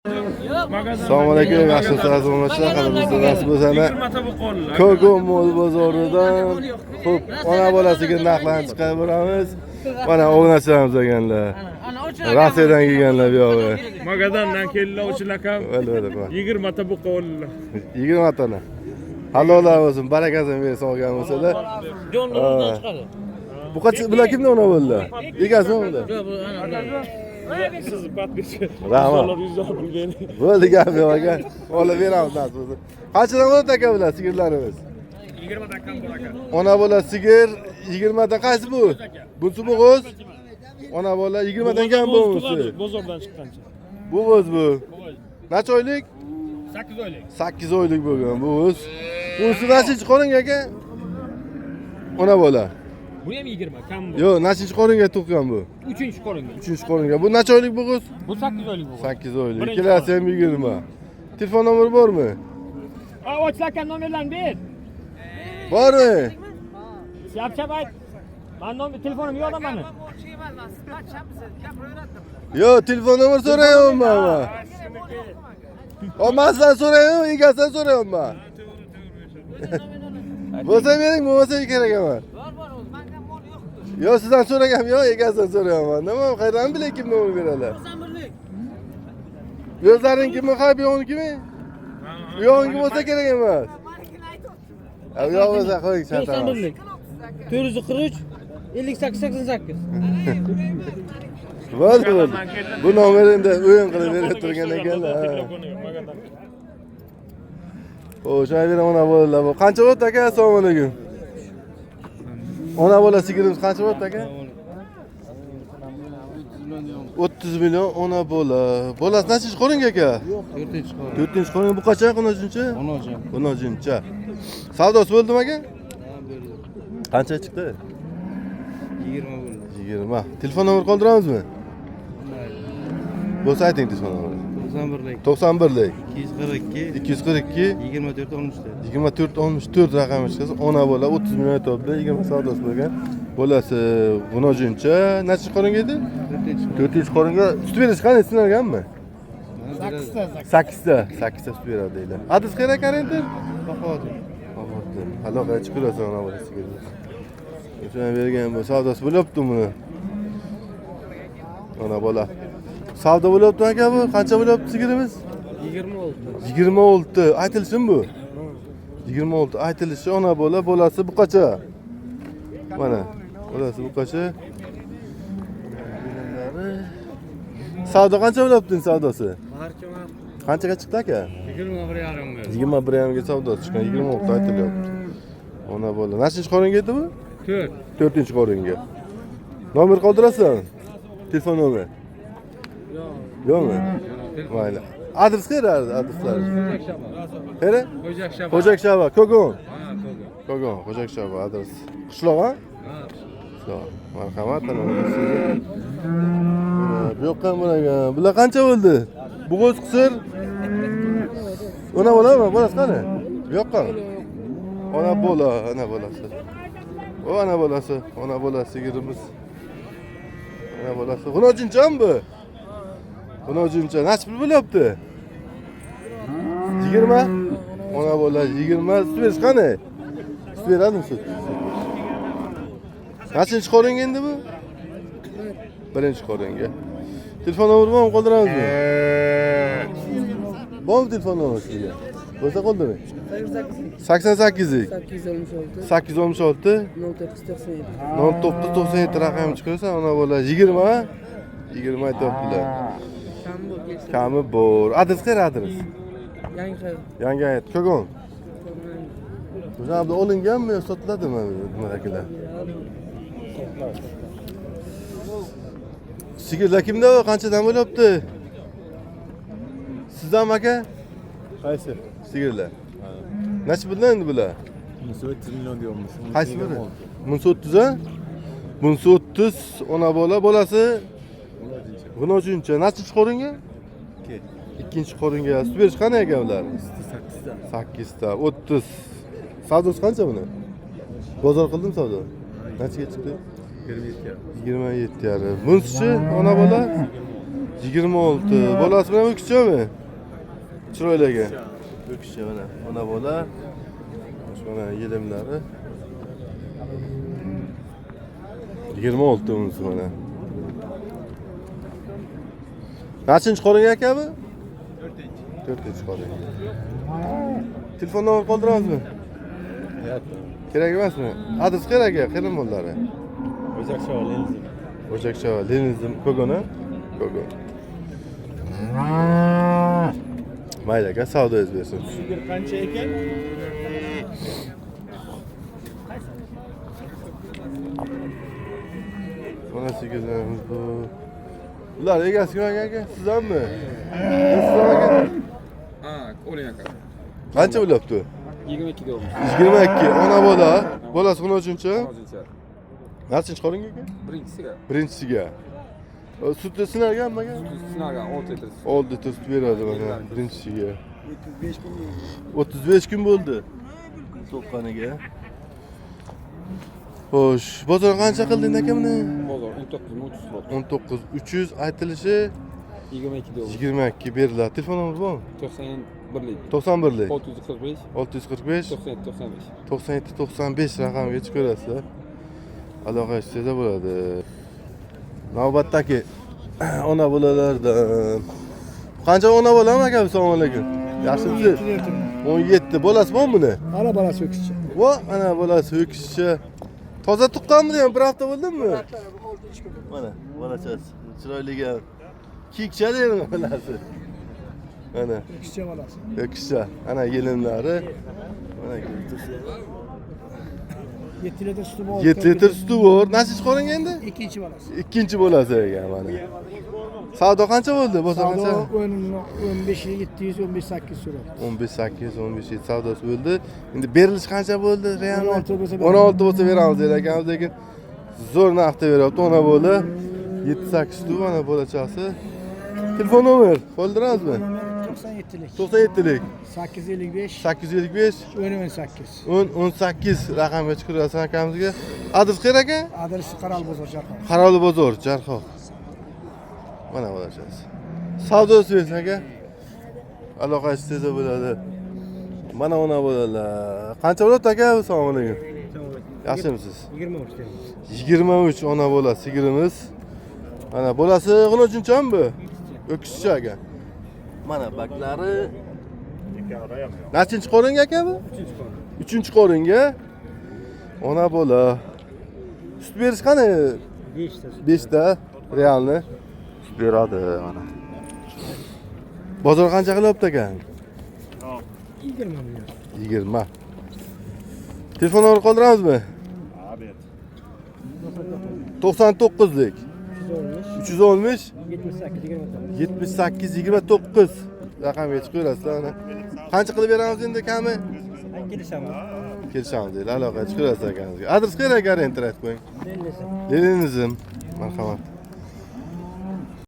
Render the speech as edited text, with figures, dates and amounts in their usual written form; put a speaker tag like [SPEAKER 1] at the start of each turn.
[SPEAKER 1] Assalomu alaykum, yaxshi salomlashlar. Qadrli nasib bo'lsa, Kogon mol bozoridan xo'p, ona bolasiga narxlarni chiqarib beramiz. Mana o'g'nachamiz ekanlar. Rossiyadan kelganlar bu yo'g'i.
[SPEAKER 2] Magadandan keluvchilar ham 20 ta bu qo'llar.
[SPEAKER 1] 20 tani. Halollar bo'lsin, barakasini bersin olgan bo'lsalar.
[SPEAKER 2] Jonlardan chiqadi.
[SPEAKER 1] Bu qancha bular kimdan ona bo'ldi? Egasimi bular?
[SPEAKER 2] Siz patbetchi.
[SPEAKER 1] Rahmat. Bo'ldi gap yo'q aka. Olib beramiz nasib bo'lsa. Qanchadan bo'ladi aka bular sigirlarimiz?
[SPEAKER 2] 20 ta kam bor aka.
[SPEAKER 1] Ona bola sigir 20 ta qaysi bu? Bunisi bo'g'iz. Ona bola 20 dan kam bo'lsa.
[SPEAKER 2] Bozordan chiqqancha.
[SPEAKER 1] Bu bo'z bu. Necha oylik?
[SPEAKER 2] 8 oylik.
[SPEAKER 1] 8 oylik bo'lgan bu bo'z. Bunisi nechinchi qo'ring aka? Ona bola.
[SPEAKER 2] Bu ham 20 kam bu.
[SPEAKER 1] Yo'q, nechinchi qo'ringa tuqqan bu?
[SPEAKER 2] 3-qo'ringa.
[SPEAKER 1] 3-qo'ringa. Bu necha oylik bo'g'iz?
[SPEAKER 2] Bu 8 oylik bu.
[SPEAKER 1] 8 oylik. Ikkalasi ham 20. Telefon nomeri bormi?
[SPEAKER 2] Ochlar kam nomerlarni ber.
[SPEAKER 1] Bormi?
[SPEAKER 2] Chap ayt. Men telefonim yo'q mani.
[SPEAKER 1] Yo'q, telefon nomer so'rayapman men. Olmasdan so'rayapman, egasidan so'rayapman. Bo'lsa bering, bo'lmasa kerak emas. Yo'q, sizdan so'ragam yo'q, egasidan so'rayapman. Nima, qayerdan bilay kim nomer beradi? O'zlaringizmi, bu yo'qnikimi? Bu yo'qniki bo'lsa kerak emas. Yo'q bo'lsa qo'ying, chataman.
[SPEAKER 2] 443 58 88.
[SPEAKER 1] Bo'ldi. Bu nomerni o'yin qilib berib turgan ekanlar. O'sha ona bolalar bu. Qancha bo'ldi aka? Assalomu alaykum. Ona bola sigirimiz qancha bo'ldi aka? 30 million ona bola. Bolasi nechinchi qo'ring aka?
[SPEAKER 2] 4-qo'ring.
[SPEAKER 1] 4-qo'ring bu qancha? Qancha? 10. Savdosi bo'ldimi aka? Qancha chiqdi?
[SPEAKER 2] 20 bo'ldi.
[SPEAKER 1] 20. Telefon nomer qoldiramizmi? Bo'lsa ayting telefon nomeri. 91lik 242 24 64 raqami chiqsa, ona bola 30 million topdi, 20 savdosi bo'lgan. Bolasi g'unojuncha, necha qo'ringa edi? 4 qo'ringa sut berish qanday sinalganmi? 8 ta sut beradi deylar. Adres qayerda karantin? Bahodir. Aloqa chiqirasan ona bolasiga. O'sha bergan bu savdosi bo'lyapti buni. Ona bola. Savdo bo'lyapti aka bu. Qancha bo'lyapti sigirimiz?
[SPEAKER 2] 26.
[SPEAKER 1] 26. Aytilsin bu. 26 aytilishi ona bola, bolasi bu qacha. Mana, bolasi bu qacha. Savdo qancha bo'lyapti savdosi? Qanchaga chiqdi aka?
[SPEAKER 2] 21,5.
[SPEAKER 1] 21,5 ga savdosi chiqqan, 26 aytilyapti. Ona bola. Nechinchi qo'ringa edi bu? 4. qo'ringa. Nomer qoldirasan? Telefon nomer. Yo'qmi? Mayli. Adres qayerda? Adreslar. Qayerda? Xo'jakshaba, Kogon. Kogon, Xo'jakshaba adres. Qishloq a? Qishloq. Marhamat, bu yoqqa bo'lagan. Bular qancha bo'ldi? Bo'g'iz qisir. Ona bo'ladimi? Bolasi qani? Bu yoqqa. Ona bola, ana bolasi. Ona bolasi, ona bolasi sigirimiz. Ana bolasi. G'unojunchami bu? G'unojuncha. Necha pul bo'lyapti? 20. Ona bola 20. Sut berish qani? Sut beradimi sut? Nechinchi qo'ring endi bu? 1-qo'ringa. Telefon nomeri bormi? Qoldiramizmi? Bormi telefon nomeri sizga? Bo'lsa qoldiring. 88 816 0997 raqamni chiqarsa, ona bola 20 aytibdilar. Kami bor. Adres qayerda adres? Yangi hayot. Kogon. O'sha olinganmi yo sotiladimi nimalar? Sigirlar kimda? Qanchadan bo'lyapti? Sizdan aka?
[SPEAKER 3] Qaysi?
[SPEAKER 1] Sigirlar. Necha puldan endi bular?
[SPEAKER 3] 30 million deyapmiz.
[SPEAKER 1] Qaysi biri? 30 a? 30 ona bola, bolasi g'unojuncha. Nechinchi qo'ringa? 2. qo'ringa. Sut berish qanday ekan ular? 8 ta. 30. Savdosi qancha buni? Bozor qildim savdo. Nechaga chiqdi?
[SPEAKER 3] 27.
[SPEAKER 1] 27 yarim. Bunisi ona bola 26. Bolasi bilan o'kishchami? Chiroyli ekan. O'kishcha mana. Ona bola. Mana yelimlari. 26 unisi mana. Qancha qo'ring aka bu? 4-chi qo'ring. Telefon nomer qoldiramizmi?
[SPEAKER 3] Yo'q.
[SPEAKER 1] Kerak emasmi? Adres kerak ya, qayerdan bo'ldilari?
[SPEAKER 3] O'zakshava Lenizm.
[SPEAKER 1] O'chakchava Lenizm Kogona. Kogon. Mayli aka, savdoyingiz bersin.
[SPEAKER 3] Sigir qancha ekan?
[SPEAKER 1] Mana sigirlarimiz bu. Ular egasi kim aka? Sizlarmi? Sizlar aka?
[SPEAKER 4] Ha, o'ling aka.
[SPEAKER 1] Qancha bo'lyapti?
[SPEAKER 4] 22 olmuş.
[SPEAKER 1] 22. Ona bola. Bolasi qancha?
[SPEAKER 4] Hozircha.
[SPEAKER 1] Qancha qo'ring aka?
[SPEAKER 4] Birinchisiga.
[SPEAKER 1] Birinchisiga. Sutda sinarganmi aka?
[SPEAKER 4] Sinargan 6 litr.
[SPEAKER 1] 6 litr sut beradi mana birinchisiga. 35 kun bo'ldi. To'qqaniga. Xo'sh, bozor qancha qilding aka buni?
[SPEAKER 4] Bozor 19 lot.
[SPEAKER 1] 19 300 aytilishi
[SPEAKER 4] 22 olmuş.
[SPEAKER 1] 22 beriladi. Telefon nomeri bormi?
[SPEAKER 4] 91lik.
[SPEAKER 1] 91lik
[SPEAKER 4] 645
[SPEAKER 1] 645
[SPEAKER 4] 97 95.
[SPEAKER 1] 97 95 raqamiga chiqib ko'rasizlar. Aloqa qilsangiz bo'ladi. Navbatdagi ona bolalardan. Qancha ona bolam aka? Assalomu alaykum. Yaxshimisiz? 17 bolasi bormi buni?
[SPEAKER 5] Ana bolasi o'kishchi.
[SPEAKER 1] Vo, ana bolasi o'kishchi. Toza tuqqanmi ham bir hafta bo'ldimi? Mana bolachasi chiroyliga kikcha deydi bolasi. Mana
[SPEAKER 5] O'kishchi bolasi.
[SPEAKER 1] o'kishcha. Ana yelimlari. Mana
[SPEAKER 5] 7 litr suti bor.
[SPEAKER 1] 7 litr suti bor. Nasib qo'ring endi?
[SPEAKER 5] Ikkinchi bolasi.
[SPEAKER 1] Ikkinchi bolasi ekan mana. Savdo qancha bo'ldi? Bozor qancha?
[SPEAKER 5] Savdo 15 700 15 800 so'radi.
[SPEAKER 1] 15 8 15 7 savdosi bo'ldi. Endi berilish qancha bo'ldi? Realni
[SPEAKER 5] 16 bo'lsa
[SPEAKER 1] 16 bo'lsa beramiz der ekamiz, lekin zo'r narxda beryapti. Ona bola 7 8 tu mana bolachasi. Telefon nomer qoldiramizmi?
[SPEAKER 5] 97lik.
[SPEAKER 1] 97lik
[SPEAKER 5] 855
[SPEAKER 1] 855
[SPEAKER 5] 18.
[SPEAKER 1] 18 raqamga chiqarasiz akamizga. Adres qayerda aka?
[SPEAKER 5] Adresi Qaral bozor Jarqon.
[SPEAKER 1] Qaroli bozor, Jarqoq. Mana bolachasi. Savdosi bersin aka. Aloqasi tezda bo'ladi. Mana ona bolalar. Qancha bo'ladi aka? Assalomu alaykum. Yaxshimisiz? 23 ona bola sigirimiz. Mana bolasi qancha bu? O'kishchi aka. Mana baklari. Nechinchi qo'ring aka bu? 3-chi qo'ringa. Ona bola. Sut berish qani? 5 ta realni sut beradi mana. Bozor qancha qilyapti aka?
[SPEAKER 5] 20 million.
[SPEAKER 1] 20. Telefon nomeri qoldiramizmi? 99lik 310 78 29 raqamga chiqib ko'rasizlar mana. Qancha qilib beramiz endi kami? Kelishamiz deydi. Aloqa chiqib ko'rasizlar akamizga. Adres qayerga rentrat qo'ying. Leninizm. Marhamat.